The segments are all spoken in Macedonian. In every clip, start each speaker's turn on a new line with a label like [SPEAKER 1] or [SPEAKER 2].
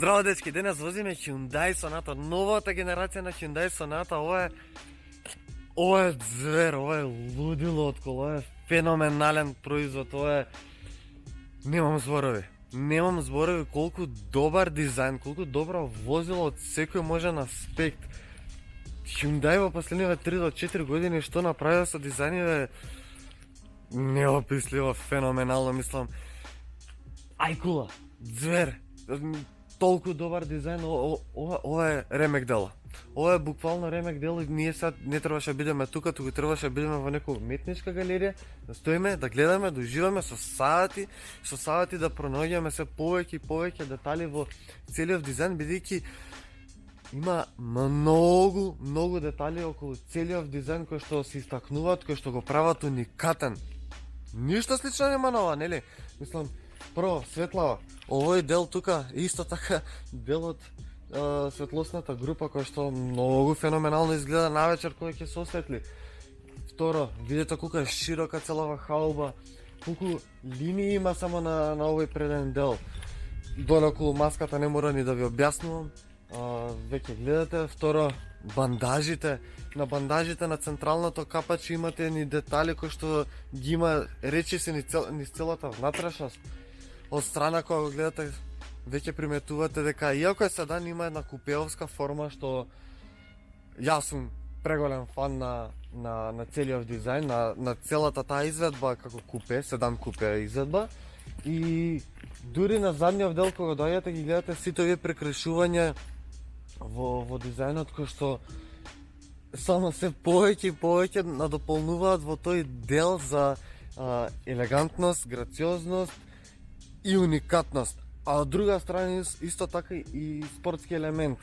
[SPEAKER 1] Здраво, дечки, денес возиме Hyundai Sonata, новата генерација на Hyundai Sonata. Ова е звер, ова е лудило од кола, ова е феноменален производ, Немам зборови. Немам зборови колку добар дизајн, колку добро возило од секој можен аспект. Hyundai во последниве 3 до 4 години што направи со дизајниве неописливо, феноменално, мислам. Ајкула, звер, толку добар дизајн, ова е ремек дело. Ова е буквално ремек дело и ние сега не требаше да бидеме тука, туку требаше да бидеме во некоја уметничка галерија, да стоиме, да гледаме, да уживаме со сати да пронаоѓаме се повеќе и повеќе детали во целиот дизајн, бидејќи има многу детали околу целиот дизајн кои што се истакнуваат, кои што го прават уникатен. Ништо слично нема на ова, нели? Мислам, прво, светлава. Овој дел тука исто така дел од светлосната група која што многу феноменално изгледа навечер кога ќе се осветли. Второ, видете колку е широка целава хауба, колку линии има само на овој преден дел. Доле околу маската не мора ни да ви објаснувам. Веќе гледате. Второ, бандажите. На бандажите на централното капаче имате ни детали кои што ги има речиси низ целата внатрешност. Од страна кога го гледате, веќе приметувате дека иако е седан има една купеовска форма, што јас сум преголем фан на целиот дизајн, на целата таа изведба како купе, седан купе изведба. И дури на задниот дел кога доаѓате ги гледате сите овие прекршувања во дизајнот кои што само се повеќе и повеќе надополнуваат во тој дел за елегантност, грациозност и уникатност. А од друга страна исто така и спортски елемент.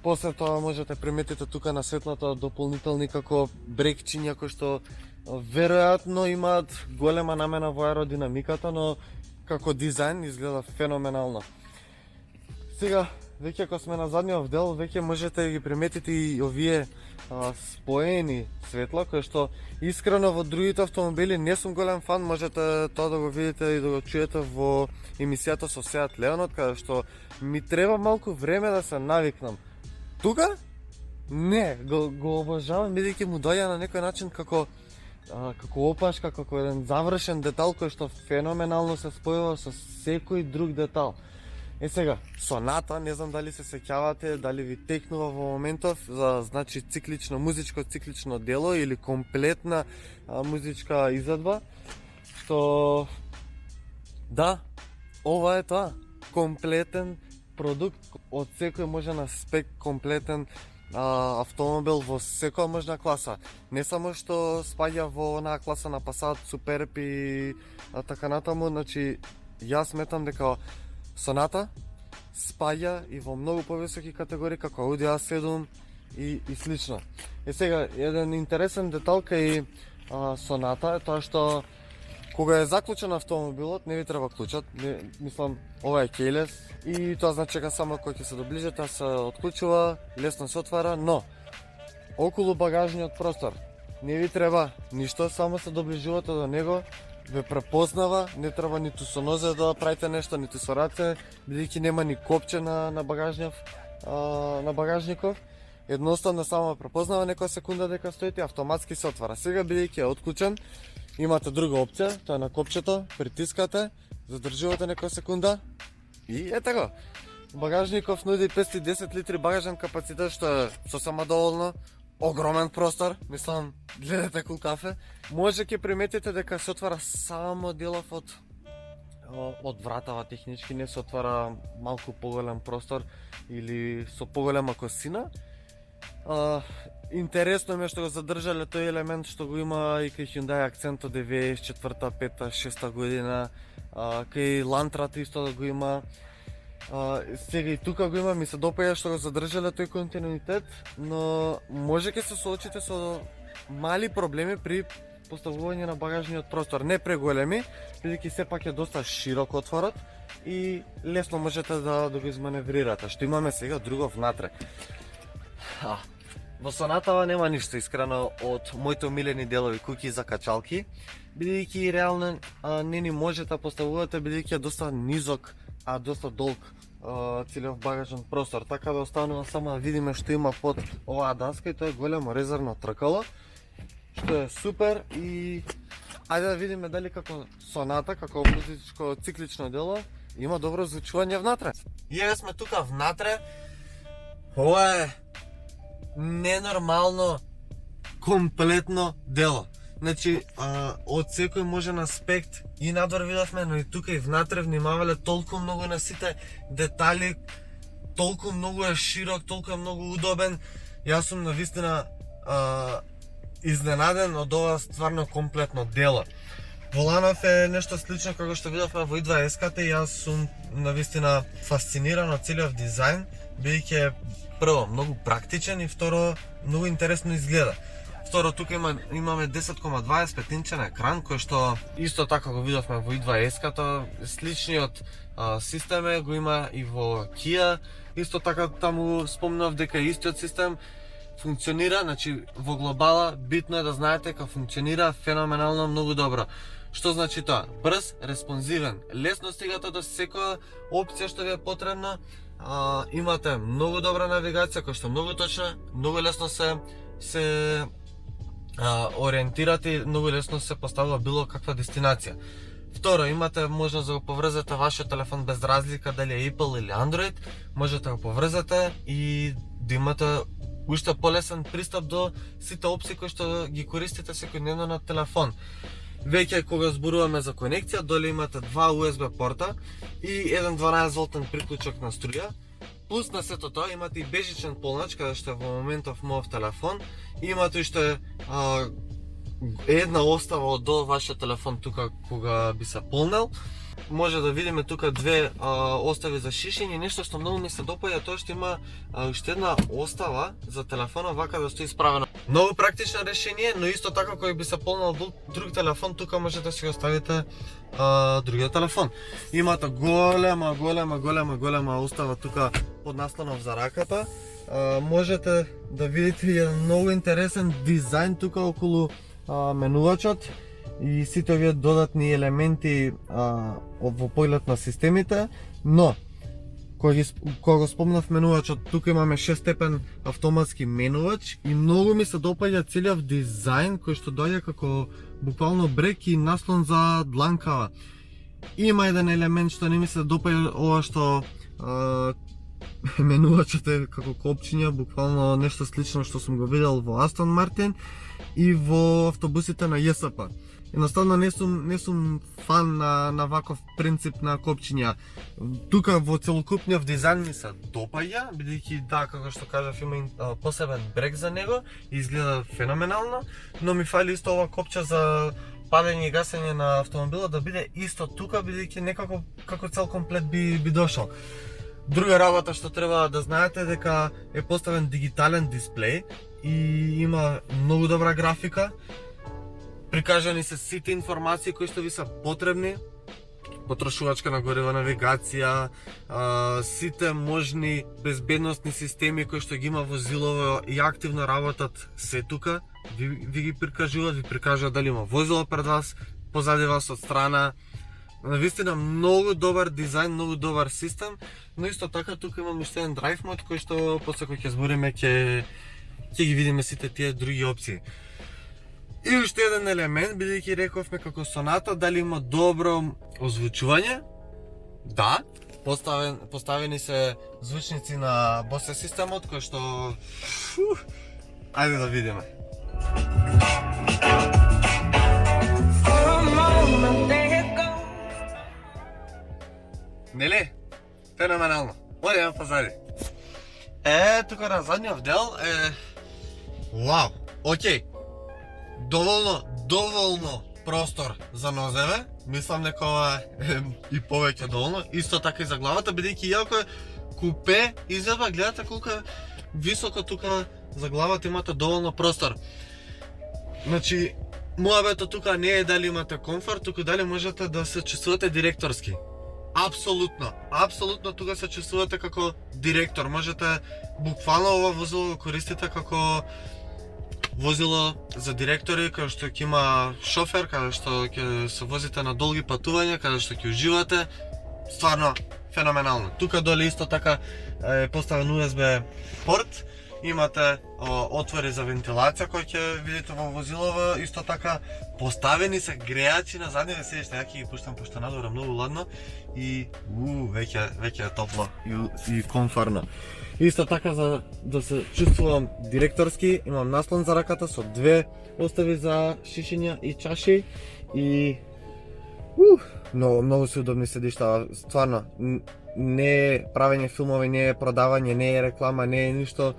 [SPEAKER 1] После тоа можете приметите тука на светлата дополнителни како брекчиња кои што веројатно имаат голема намена во аеродинамиката, но како дизајн изгледа феноменално. Сега, веќе кога сме на задниот дел, веќе можете да ги приметите и овие споени светла, кои што искрено во другите автомобили не сум голем фан, можете тоа да го видите и да го чуете во емисијата со Seat Leon, каде што ми треба малку време да се навикнам. Тука? Не, го обожавам, бидејќи му доаѓа на некој начин како опашка, како еден завршен детал кој што феноменално се спојува со секој друг детал. Сега, Sonata, не знам дали се сеќавате, дали ви текнува во моментов, значи музичко циклично дело или комплетна музичка изведба, што да, ова е тоа, комплетен продукт од секој можен аспект, комплетен автомобил во секоја можна класа. Не само што спаѓа во онаа класа на Passat, Superb и така натаму, значи јас сметам дека Sonata спаѓа и во многу повисоки категории како Audi A7 и слично. Сега, еден интересен детал кај Sonata е тоа што кога е заклучен автомобилот, не ви треба клучат. Мислам, ова е keyless и тоа значи дека само кога ќе се доближите, се отклучува, лесно се отвара, но околу багажниот простор не ви треба ништо, само се доближувате до него, ве препознава, не треба ниту со нозе да правите нешто, ниту со раце, бидејќи нема ни копче на багажников. Едноставно само препознава некоја секунда дека стоите, автоматски се отвара. Сега бидејќи е отклучен, имате друга опција, тоа е на копчето, притискате, задржувате некоја секунда и ете го. Багажников нуди 510 литри багажен капацитет, што е сосема доволно. Огромен простор, мислам, гледате колку кафе. Може ќе приметите дека се отвара само делов од вратава технички, не се отвара малку поголем простор или со поголема косина. Интересно ми е што го задржале тој елемент што го има и кај Hyundai Accento 94-та, 5-та, 6-та година, кај Lantra исто да го има. Сега и тука го има, ми се допаѓа што го задржале тој континуитет, но може ќе се соочите со мали проблеми при поставување на багажниот простор, не преголеми, бидејќи сепак е доста широк отворот и лесно можете да го изманеврирате. Што имаме сега друго внатре. Во сонатава нема ништо искрено од моите омилени делови куќи за качалки, бидејќи реално не ни можете да поставувате бидејќи е доста низок, а доста долг целиот багажен простор, така да останува само да видиме што има под оваа даска и тоа е големо резервно тркало, што е супер. И ајде да видиме дали како соната, како музичко циклично дело, има добро звучување внатре. И еве сме тука внатре. Ова е ненормално комплетно дело. Значи, од секој можен аспект и надвор видовме, но и тука и внатре внимавале толку многу на сите детали, толку многу е широк, толку е многу удобен. Јас сум навистина изненаден од ова стварно комплетно дело. Воланов е нешто слично како што видовме во i2S-ката и јас сум навистина фасциниран од целиот дизајн, бидејќи е прво многу практичен и второ многу интересно изгледа. Второ, тука имаме 10,25 инчен екран, кој што исто така го видовме во i2S-ката, сличниот систем го има и во Kia. Исто така таму спомнав дека истиот систем функционира, значи во глобала битно е да знаете дека функционира феноменално многу добро. Што значи тоа? Брз, респонзивен, лесно стигате до секоја опција што ви е потребна. Имате многу добра навигација која што многу точна, многу лесно се ориентирате, многу лесно се поставува било каква дестинација. Второ, имате можност да го поврзате вашиот телефон без разлика дали е Apple или Android, можете да го поврзате и да имате уште полесен пристап до сите опции кои што ги користите секојдневно на телефон. Веќе кога зборуваме за конекција, доле имате два USB порта и еден 12 волтен приклучок на струја. Плюс на сето тоа имате и бежичен полнач, каде што е во моментов мојов телефон. И имате уште една остава до вашиот телефон тука кога би се полнел. Може да видиме тука две остави за шишење. Нешто што многу ми се допаѓа тоа што има уште една остава за телефона вака да стои исправено. Многу практично решение, но исто така кој би се полнел друг телефон, тука можете да си го ставите другиот телефон. Имате голема остава тука под наслонов за раката. Можете да видите еден многу интересен дизајн тука околу менувачот и сите овие додатни елементи во поглед на системите, но кога го спомнав менувачот, тука имаме 6-степен автоматски менувач и многу ми се допаѓа целиот дизајн кој што доаѓа како буквално брек и наслон за дланкава. Има еден елемент што не ми се допаѓа, ова што менувачот е како копчиња, буквално нешто слично што сум го видел во Астон Мартин и во автобусите на ЈСП. Едноставно не сум фан на ваков принцип на копчиња. Тука во целокупниот дизајн ми се допаѓа, бидејќи да, како што кажав, има посебен брек за него и изгледа феноменално, но ми фали исто ова копче за палење и гасење на автомобила да биде исто тука, бидејќи некако како цел комплет би дошол. Друга работа што треба да знаете дека е поставен дигитален дисплеј и има многу добра графика. Прикажани се сите информации кои што ви се потребни, потрошувачка на гориво, навигација, сите можни безбедносни системи кои што ги има возилово и активно работат се тука, ви ги прикажуваат дали има возило пред вас, позади вас, од страна. Навистина многу добар дизајн, многу добар систем, но исто така тука имам уште еден драйв мод кој што после кој ќе збориме ќе ги видиме сите тие други опции. И уште еден елемент, бидејќи рековме како соната, дали има добро озвучување? Да, поставени се звучници на Bose системот, кој што ајде да видиме. Нели? Феноменално. Одиме позади. Тука на задниот дел е вау, окей. Доволно простор за нозеве. Мислам дека ова е и повеќе доволно. Исто така и за главата, бидејќи иако е купе изјава, гледате колку е високо тука за главата, имате доволно простор. Значи, муабето тука не е дали имате комфорт, туку дали можете да се чувствувате директорски. Апсолутно тука се чувствувате како директор. Можете буквално ова возило го користите како возило за директори, каде што ќе има шофер, каде што ќе се возите на долги патувања, каде што ќе уживате. Стварно феноменално. Тука доле исто така е поставен USB порт. Имате отвори за вентилација кои ќе видите во возилово, исто така поставени се греачи на задниве седишта. Ја ќе ги пуштам пошто надвор многу ладно и веќе е топло и комфорно. Исто така за да се чувствувам директорски, имам наслон за раката со две остави за шишиња и чаши и многу се удобни седишта, стварно. Не е правење филмови, не е продавање, не е реклама, не е ништо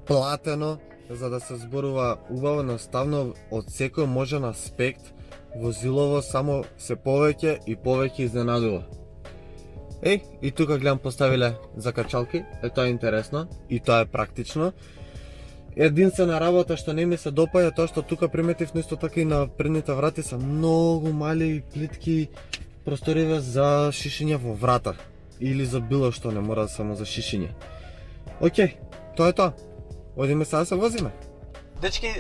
[SPEAKER 1] платено за да се зборува убаво, наставно од секој можен аспект возилово само се повеќе и повеќе изненадува. И тука гледам поставиле закачалки, тоа е интересно и тоа е практично. Единствена работа што не ми се допаѓа тоа што тука приметив исто така и на предните врати се многу мали и плитки просториве за шишиња во врата или за било што, не мора само за шишиње. Океј, тоа е тоа. Одиме сега да се возиме. Дечки,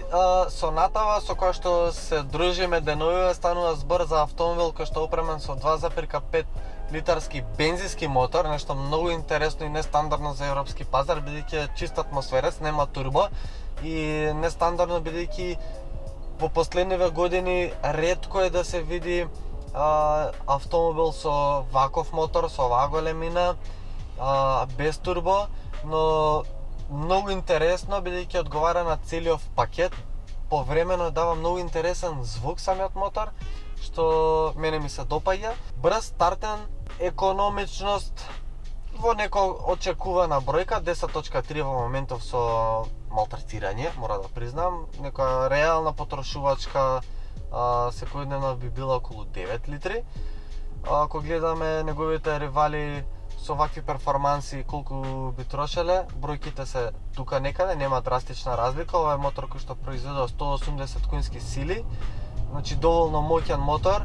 [SPEAKER 1] со Натава со која што се дружиме деновиве станува збор за автомобил кој што е опремен со 2,5 литарски бензински мотор, нешто многу интересно и нестандардно за европски пазар, бидејќи чист атмосферец, нема турбо и нестандардно бидејќи во последниве години ретко е да се види автомобил со ваков мотор, со оваа големина, без турбо, но многу интересно бидејќи одговара на целиот пакет. Повремено дава многу интересен звук самиот мотор, што мене ми се допаѓа. Брз стартен, економичност во некоја очекувана бројка, 10.3 во моментов со малтретирање, мора да признам, некоја реална потрошувачка секојдневно би била околу 9 литри. Ако гледаме неговите ривали со вакви перформанси колку би трошеле, бројките се тука некаде, нема драстична разлика. Ова е мотор кој што произведува 180 конски сили, значи доволно моќен мотор.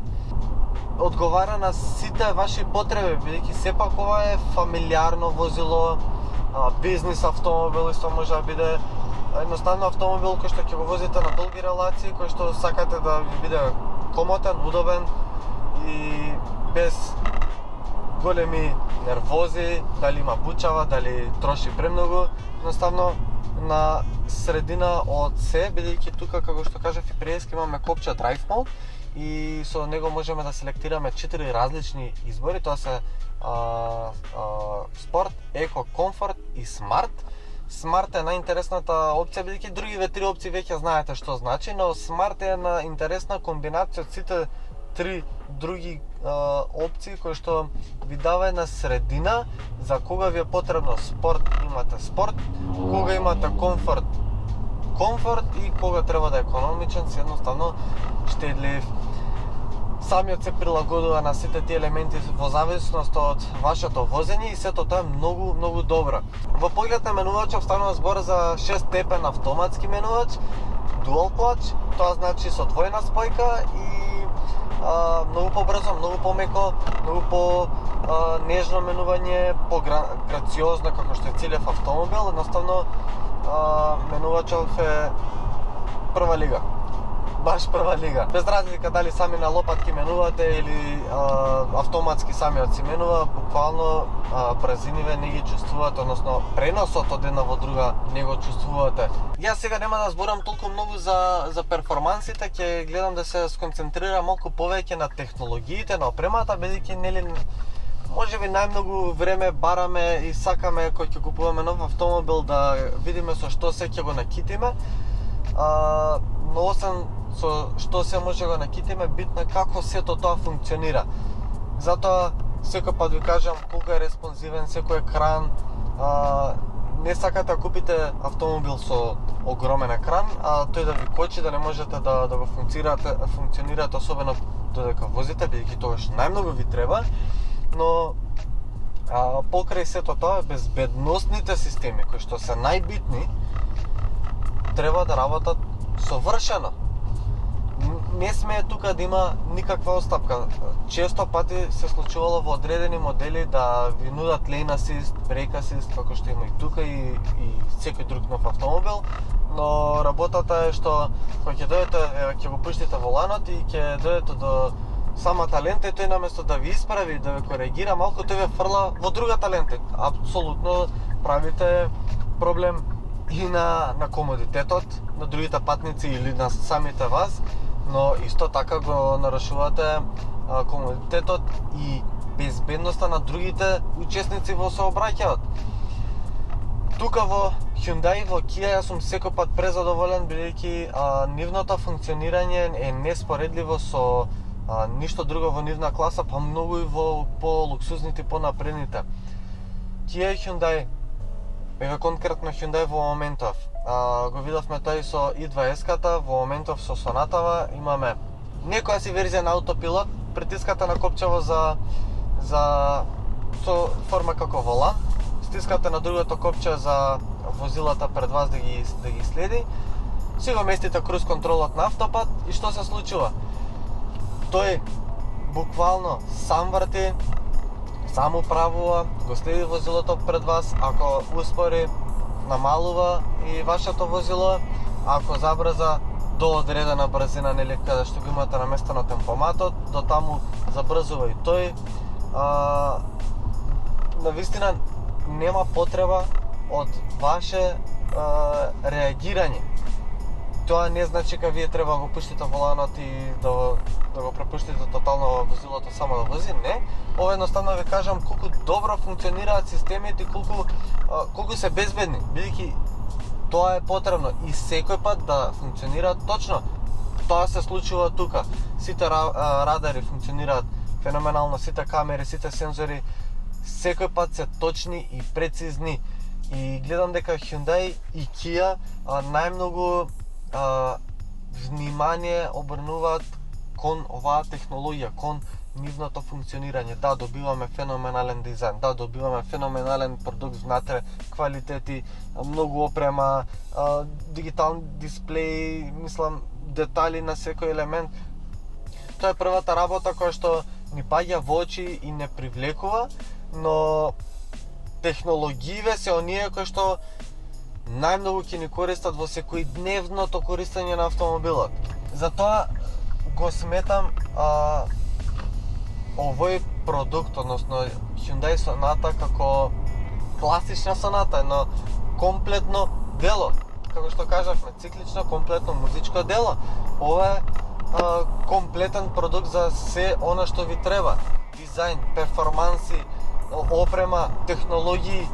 [SPEAKER 1] Одговара на сите ваши потреби, бидејќи сепак ова е фамилиарно возило, бизнис автомобил, исто може да биде едноставно автомобил кој што ќе го возите на долги релации, кој што сакате да ви биде комотен, удобен и без големи нервози, дали има бучава, дали троши премногу, едноставно на средина од се, бидејќи тука, како што кажав и преска, имаме копче Drive Mode и со него можеме да селектираме 4 различни избори, тоа се спорт, еко, комфорт и смарт. Смарт е најинтересната опција, бидејќи другиве три опции веќе знаете што значи, но смарт е една интересна комбинација од сите три други опции кои што ви дава една средина за кога ви е потребно спорт, имате спорт, кога имате комфорт и кога треба да е економичен, си едноставно штедлив. Самиот се прилагодува на сите тие елементи во зависност од вашето возење и сето тоа е многу добро. Во поглед на менувачот станува збор за 6-степен автоматски менувач, dual clutch, тоа значи со двојна спојка и многу побрзо, многу помеко, многу по нежно менување, по-грациозно како што е целиот автомобил, едноставно менувачот е прва лига. Баш прва лига. Без разлика дали сами на лопатки менувате или автоматски самиот си менува, буквално брзиниве не ги чувствувате, односно преносот од една во друга не го чувствувате. Јас сега нема да зборам толку многу за перформансите, ќе гледам да се сконцентрирам малку повеќе на технологиите, на опремата, бидејќи нели можеби најмногу време бараме и сакаме кој ќе купуваме нов автомобил да видиме со што се ќе го накитиме. Но освен со што се може го накитиме, битно е како сето тоа функционира. Затоа секој пат ви кажам колку е респонзивен секој екран. Не сакате да купите автомобил со огромен екран, а тој да ви кочи, да не можете да го функционирате особено додека возите, бидејќи тогаш најмногу ви треба. Но покрај сето тоа, безбедносните системи кои што се најбитни треба да работат совршено. не смее тука да има никаква отстапка. Често пати се случувало во одредени модели да ви нудат lane assist, brake assist, како што има и тука и секој друг нов автомобил, но работата е што кога ќе дојдете, ќе го пуштите воланот и ќе дојдете до самата лента и тој наместо да ви исправи, да ве коригира малку, тој ве фрла во другата лента. Апсолутно правите проблем и на комодитетот на другите патници или на самите вас, но исто така го нарушувате комодитетот и безбедноста на другите учесници во сообраќајот. Тука во Hyundai, во Kia, јас сум секој пат презадоволен, бидејќи нивното функционирање е неспоредливо со ништо друго во нивна класа, па многу и во по-луксузните, по-напредните. Kia и Hyundai, еве конкретно Hyundai во моментов, го видовме тој со i2S-ката, во моментов со Sonatава имаме некоја си верзија на автопилот, притискате на копчево со форма како волан, стискате на другото копче за возилата пред вас да ги следи, си го местите круз контролот на автопат и што се случува? Тој буквално сам врти, сам управува, го следи возилото пред вас, ако успори, намалува и вашето возило, ако забрза до одредена брзина, нели, каде што го имате наместено темпоматот, до таму забрзува и тој. Навистина нема потреба од ваше реагирање. Тоа не значи дека вие треба да го пуштите воланот и да го препуштите тотално возилото само да вози, не. Ова едноставно ви кажам колку добро функционираат системите и колку се безбедни, бидејќи тоа е потребно и секој пат да функционираат точно. Тоа се случува тука. Сите радари функционираат феноменално, сите камери, сите сензори секој пат се точни и прецизни. И гледам дека Hyundai и Kia најмногу внимание обрнуваат кон оваа технологија, кон нивното функционирање. Да, добиваме феноменален дизајн, да, добиваме феноменален продукт внатре, квалитети, многу опрема, дигитални дисплеи, мислам, детали на секој елемент. Тоа е првата работа која што ни паѓа во очи и не привлекува, но технологиите се оние кои што најмногу ќе ни користат во секојдневното користење на автомобилот. Затоа го сметам овој продукт, односно Hyundai Sonata, како класична Sonata, едно комплетно дело. Како што кажавме, циклично, комплетно музичко дело. Ова е комплетен продукт за се она што ви треба. Дизајн, перформанси, опрема, технологии,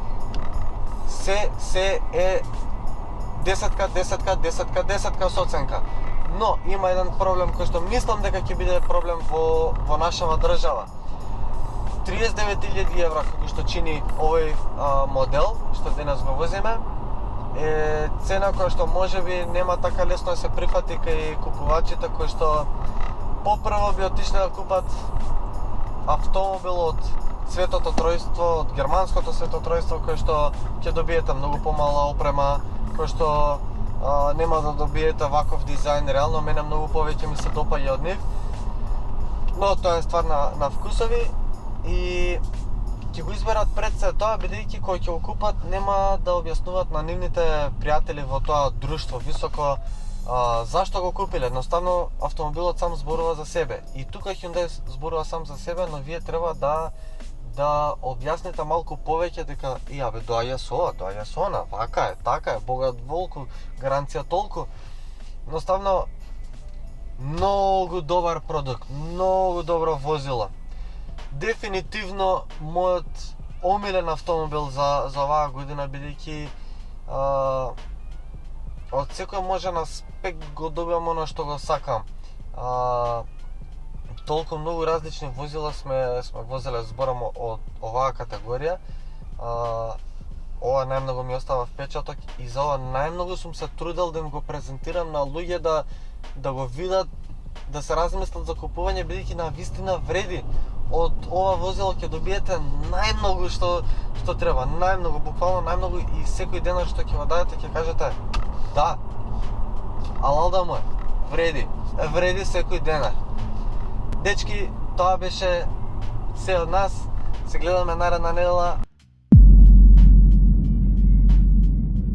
[SPEAKER 1] се е десетка со оценка. Но има еден проблем кој што мислам дека ќе биде проблем во нашава држава. 39.000 евра како што чини овој модел што денес го возиме е цена која што можеби нема така лесно да се прифати кај купувачите кои што попрво би отишле да купат автомобил од светото тројство, од германското свето тројство, кој што ќе добиете многу помала опрема, кој што нема да добиете ваков дизајн. Реално мене многу повеќе ми се допаѓа од нив, но тоа е ствар на вкусови и ќе го изберат пред се тоа, бидејќи кој ќе го купат нема да објаснуваат на нивните пријатели во тоа друштво високо зашто го купиле. Едноставно автомобилот сам зборува за себе и тука Hyundai зборува сам за себе, но вие треба да објасните малку повеќе дека доаѓа со ова, доаѓа со она, вака е, така е, богат волку, гаранција толку. Едноставно многу добар продукт, многу добро возило. Дефинитивно мојот омилен автомобил за оваа година, бидејќи од секој може на спек го добивам она што го сакам. Толку многу различни возила сме возеле, зборам од оваа категорија. Ова најмногу ми остава впечаток и за ова најмногу сум се трудел да им го презентирам на луѓе да го видат, да се размислат за купување, бидејќи на вистина вреди. Од ова возило ќе добиете најмногу што треба, најмногу, буквално најмногу и секој ден што ќе го дадете ќе кажете да, алал да му е. Вреди секој денар. Дечки, тоа беше се од нас. Се гледаме наредна недела.